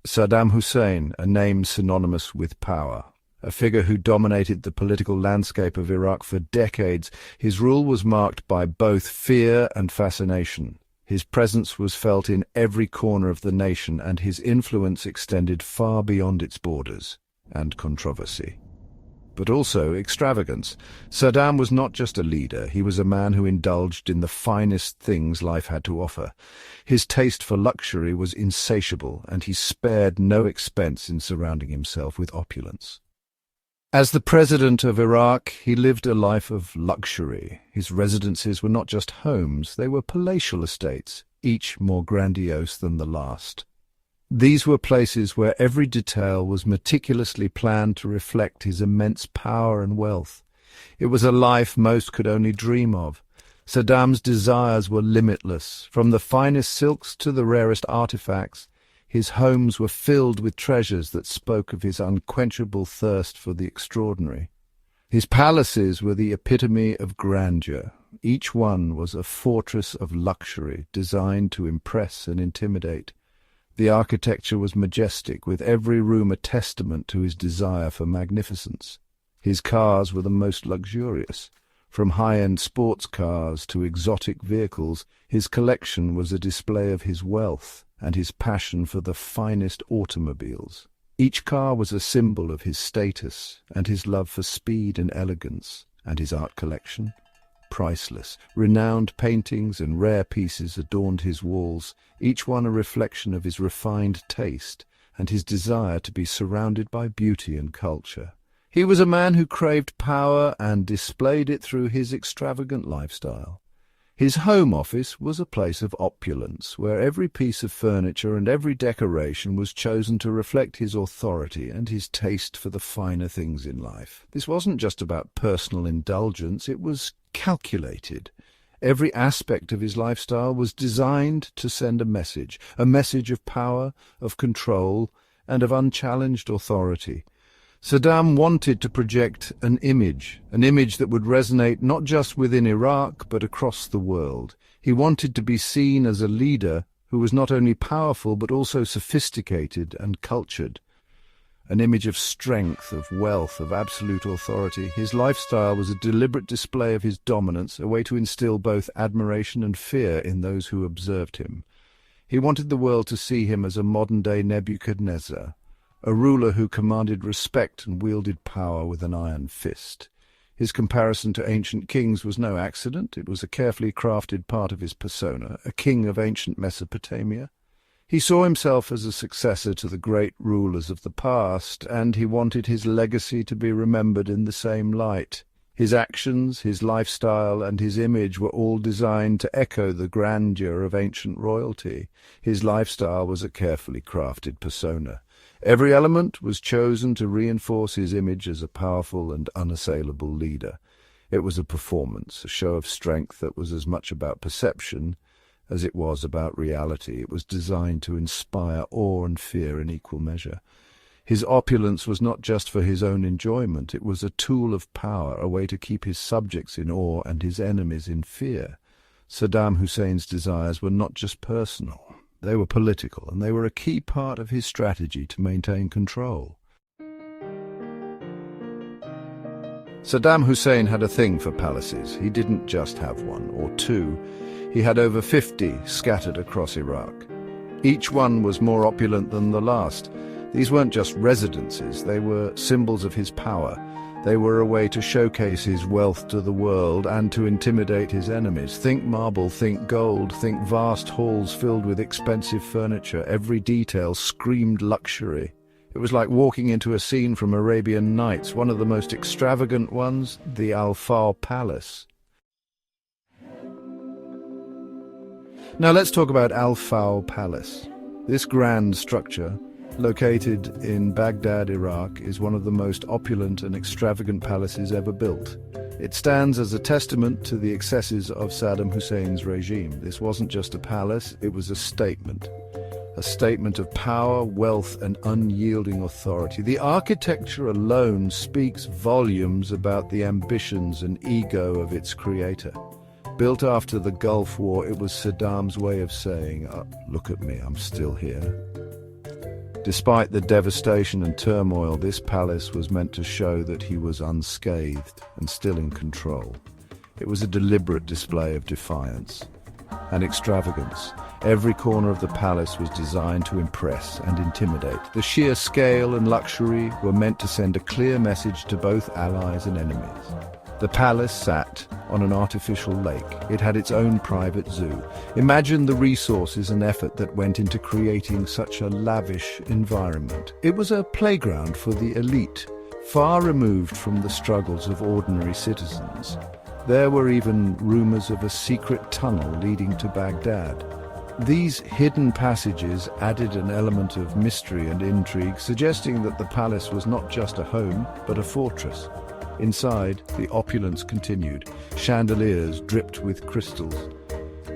Saddam Hussein, a name synonymous with power. A figure who dominated the political landscape of Iraq for decades, his rule was marked by both fear and fascination. His presence was felt in every corner of the nation, and his influence extended far beyond its borders and controversy. But also extravagance. Saddam was not just a leader, he was a man who indulged in the finest things life had to offer. His taste for luxury was insatiable, and he spared no expense in surrounding himself with opulence. As the president of Iraq, he lived a life of luxury. His residences were not just homes, they were palatial estates, each more grandiose than the last. These were places where every detail was meticulously planned to reflect his immense power and wealth. It was a life most could only dream of. Saddam's desires were limitless. From the finest silks to the rarest artifacts, his homes were filled with treasures that spoke of his unquenchable thirst for the extraordinary. His palaces were the epitome of grandeur. Each one was a fortress of luxury, designed to impress and intimidate. The architecture was majestic, with every room a testament to his desire for magnificence. His cars were the most luxurious. From high-end sports cars to exotic vehicles, his collection was a display of his wealth and his passion for the finest automobiles. Each car was a symbol of his status and his love for speed and elegance, and his art collection, priceless. Renowned paintings and rare pieces adorned his walls, each one a reflection of his refined taste and his desire to be surrounded by beauty and culture. He was a man who craved power and displayed it through his extravagant lifestyle. His home office was a place of opulence, where every piece of furniture and every decoration was chosen to reflect his authority and his taste for the finer things in life. This wasn't just about personal indulgence, it was calculated. Every aspect of his lifestyle was designed to send a message of power, of control, and of unchallenged authority. Saddam wanted to project an image that would resonate not just within Iraq, but across the world. He wanted to be seen as a leader who was not only powerful, but also sophisticated and cultured. An image of strength, of wealth, of absolute authority. His lifestyle was a deliberate display of his dominance, a way to instill both admiration and fear in those who observed him. He wanted the world to see him as a modern-day Nebuchadnezzar, a ruler who commanded respect and wielded power with an iron fist. His comparison to ancient kings was no accident. It was a carefully crafted part of his persona, a king of ancient Mesopotamia. He saw himself as a successor to the great rulers of the past, and he wanted his legacy to be remembered in the same light. His actions, his lifestyle, and his image were all designed to echo the grandeur of ancient royalty. His lifestyle was a carefully crafted persona. Every element was chosen to reinforce his image as a powerful and unassailable leader. It was a performance, a show of strength that was as much about perception as it was about reality. It was designed to inspire awe and fear in equal measure. His opulence was not just for his own enjoyment. It was a tool of power, a way to keep his subjects in awe and his enemies in fear. Saddam Hussein's desires were not just personal. They were political, and they were a key part of his strategy to maintain control. Saddam Hussein had a thing for palaces. He didn't just have one or two. He had over 50 scattered across Iraq. Each one was more opulent than the last. These weren't just residences, they were symbols of his power. They were a way to showcase his wealth to the world and to intimidate his enemies. Think marble, think gold, think vast halls filled with expensive furniture. Every detail screamed luxury. It was like walking into a scene from Arabian Nights, one of the most extravagant ones, the Al-Fawr Palace. Now let's talk about Al-Fawr Palace. This grand structure, located in Baghdad, Iraq, is one of the most opulent and extravagant palaces ever built. It stands as a testament to the excesses of Saddam Hussein's regime. This wasn't just a palace, it was a statement of power, wealth, and unyielding authority. The architecture alone speaks volumes about the ambitions and ego of its creator. Built after the Gulf War, it was Saddam's way of saying, "Look at me, I'm still here." Despite the devastation and turmoil, this palace was meant to show that he was unscathed and still in control. It was a deliberate display of defiance and extravagance. Every corner of the palace was designed to impress and intimidate. The sheer scale and luxury were meant to send a clear message to both allies and enemies. The palace sat on an artificial lake. It had its own private zoo. Imagine the resources and effort that went into creating such a lavish environment. It was a playground for the elite, far removed from the struggles of ordinary citizens. There were even rumors of a secret tunnel leading to Baghdad. These hidden passages added an element of mystery and intrigue, suggesting that the palace was not just a home, but a fortress. Inside, the opulence continued. Chandeliers dripped with crystals.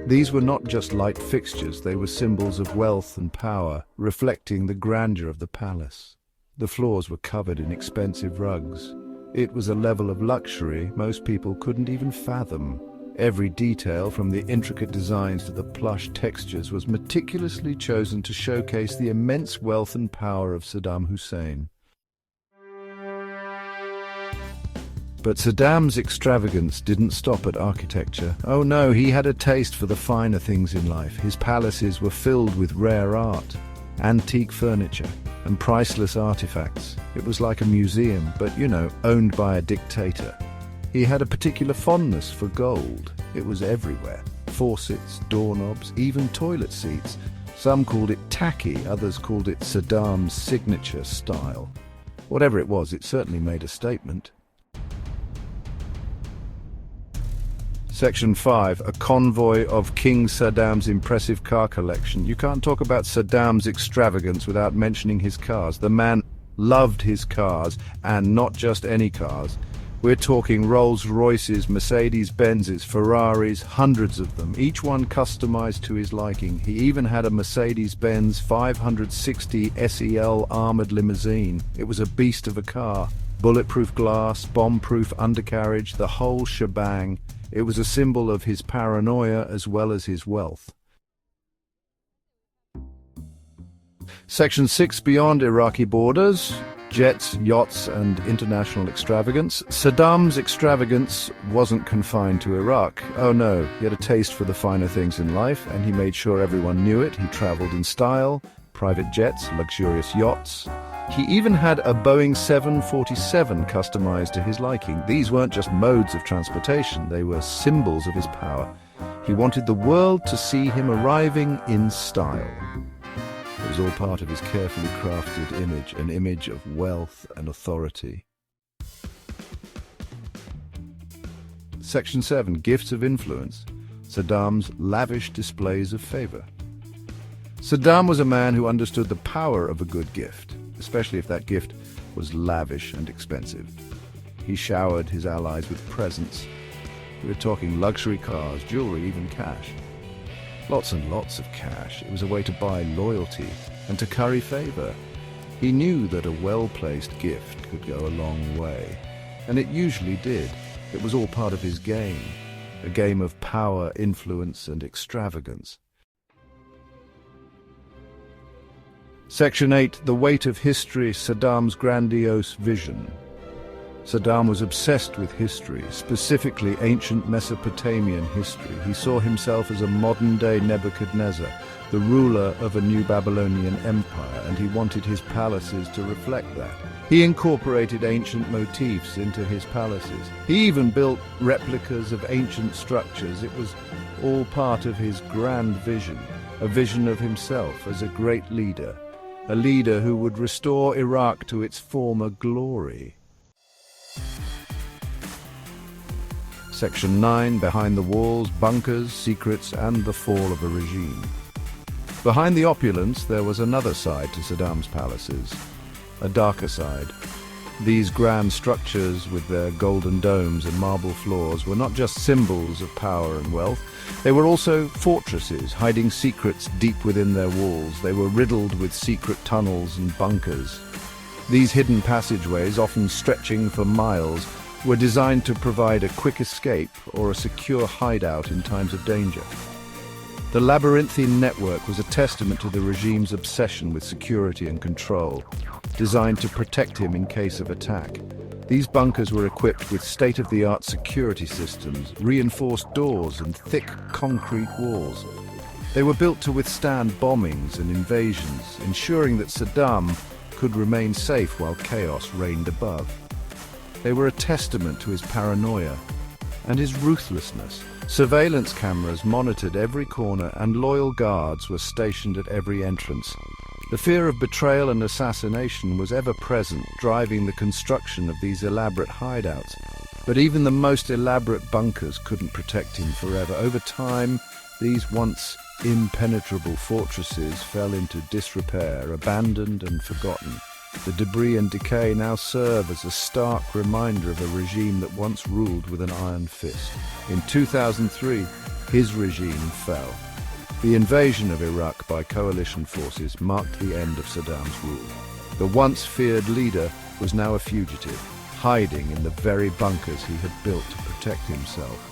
These were not just light fixtures, they were symbols of wealth and power, reflecting the grandeur of the palace. The floors were covered in expensive rugs. It was a level of luxury most people couldn't even fathom. Every detail, from the intricate designs to the plush textures, was meticulously chosen to showcase the immense wealth and power of Saddam Hussein. But Saddam's extravagance didn't stop at architecture. Oh no, he had a taste for the finer things in life. His palaces were filled with rare art, antique furniture, and priceless artifacts. It was like a museum, but, owned by a dictator. He had a particular fondness for gold. It was everywhere. Faucets, doorknobs, even toilet seats. Some called it tacky, others called it Saddam's signature style. Whatever it was, it certainly made a statement. Section 5, a convoy of King Saddam's impressive car collection. You can't talk about Saddam's extravagance without mentioning his cars. The man loved his cars, and not just any cars. We're talking Rolls-Royces, Mercedes-Benzes, Ferraris, hundreds of them, each one customized to his liking. He even had a Mercedes-Benz 560 SEL armored limousine. It was a beast of a car. Bulletproof glass, bomb-proof undercarriage, the whole shebang. It was a symbol of his paranoia as well as his wealth. Section 6, beyond Iraqi borders. Jets, yachts, and international extravagance. Saddam's extravagance wasn't confined to Iraq. Oh no, he had a taste for the finer things in life, and he made sure everyone knew it. He traveled in style, private jets, luxurious yachts. He even had a Boeing 747 customized to his liking. These weren't just modes of transportation, they were symbols of his power. He wanted the world to see him arriving in style. It was all part of his carefully crafted image, an image of wealth and authority. Section 7, Gifts of Influence. Saddam's lavish displays of favor. Saddam was a man who understood the power of a good gift, especially if that gift was lavish and expensive. He showered his allies with presents. We were talking luxury cars, jewelry, even cash. Lots and lots of cash. It was a way to buy loyalty and to curry favor. He knew that a well-placed gift could go a long way, and it usually did. It was all part of his game, a game of power, influence, and extravagance. Section 8, The Weight of History, Saddam's grandiose vision. Saddam was obsessed with history, specifically ancient Mesopotamian history. He saw himself as a modern-day Nebuchadnezzar, the ruler of a new Babylonian empire, and he wanted his palaces to reflect that. He incorporated ancient motifs into his palaces. He even built replicas of ancient structures. It was all part of his grand vision, a vision of himself as a great leader, a leader who would restore Iraq to its former glory. Section 9, Behind the Walls, Bunkers, Secrets, and the Fall of a Regime. Behind the opulence, there was another side to Saddam's palaces, a darker side. These grand structures with their golden domes and marble floors were not just symbols of power and wealth, they were also fortresses hiding secrets deep within their walls. They were riddled with secret tunnels and bunkers. These hidden passageways, often stretching for miles, were designed to provide a quick escape or a secure hideout in times of danger. The labyrinthine network was a testament to the regime's obsession with security and control, designed to protect him in case of attack. These bunkers were equipped with state-of-the-art security systems, reinforced doors, and thick concrete walls. They were built to withstand bombings and invasions, ensuring that Saddam could remain safe while chaos reigned above. They were a testament to his paranoia and his ruthlessness. Surveillance cameras monitored every corner, and loyal guards were stationed at every entrance. The fear of betrayal and assassination was ever present, driving the construction of these elaborate hideouts. But even the most elaborate bunkers couldn't protect him forever. Over time, these once impenetrable fortresses fell into disrepair, abandoned and forgotten. The debris and decay now serve as a stark reminder of a regime that once ruled with an iron fist. In 2003, his regime fell. The invasion of Iraq by coalition forces marked the end of Saddam's rule. The once feared leader was now a fugitive, hiding in the very bunkers he had built to protect himself.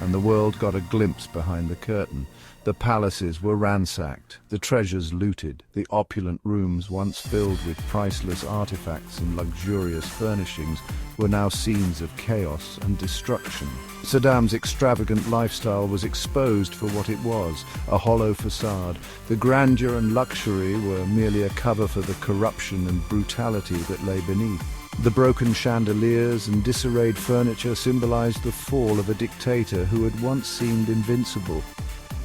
And the world got a glimpse behind the curtain. The palaces were ransacked, the treasures looted, the opulent rooms once filled with priceless artifacts and luxurious furnishings were now scenes of chaos and destruction. Saddam's extravagant lifestyle was exposed for what it was, a hollow facade. The grandeur and luxury were merely a cover for the corruption and brutality that lay beneath. The broken chandeliers and disarrayed furniture symbolized the fall of a dictator who had once seemed invincible.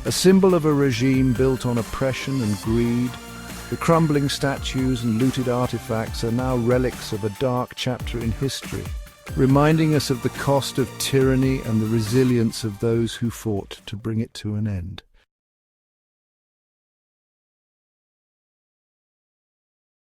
A symbol of a regime built on oppression and greed, the crumbling statues and looted artifacts are now relics of a dark chapter in history, reminding us of the cost of tyranny and the resilience of those who fought to bring it to an end.